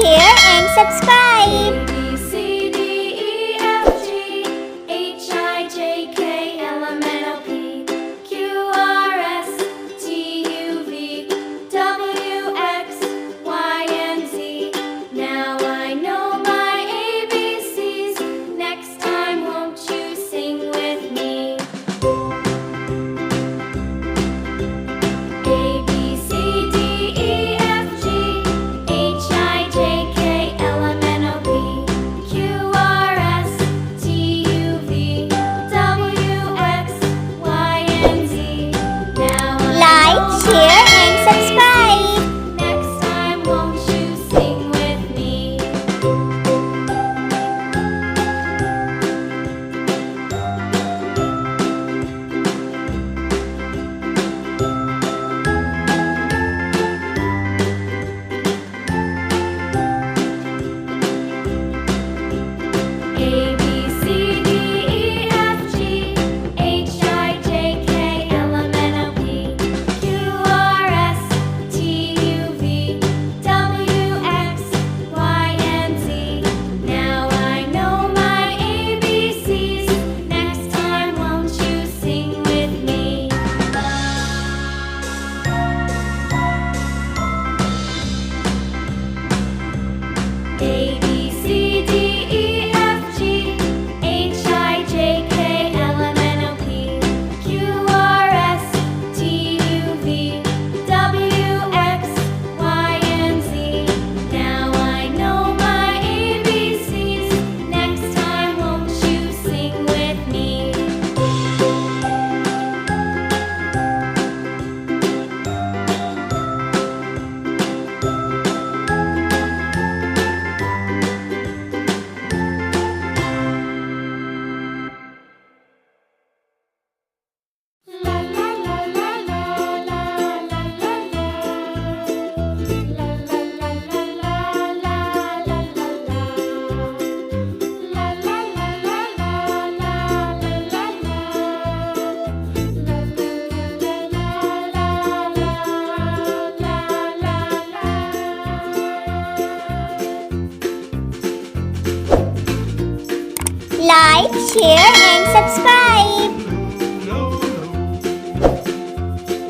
share, and subscribe. A, B, C, D, E, F, G, H, I, J, K, L, M, N, O, P, Q, R, S, T, U, V, W, X, Y, and Z. Now I know my ABCs. Next time, won't you sing with me? A, B, C, D, E, F, G, H, I, J, K, L, M, N, O, P, Q, R, S, T, U, V, W, X, Y, and Z. Now I Like, know share, my and subscribe. ABCs. Next time, won't you sing with me? A, B, C, D, E, F, G, H, I, J, K, L, M, N, O, P, Q, R, S, T, U, V, W, X, Y, and Z. Now I know my ABCs. Next time, won't you sing with me? A, B, C, D, E, F, G, H, I, J, K, L, M, N, O, P, Q, R, S, T, U, V, W, X, Y, and Z. Now I know my ABCs. Next time, won't you sing with me? La la la la la la la la la. La la la la la la la la la. La la la la la la la la la. La la la la la la la la. Like, share, and subscribe.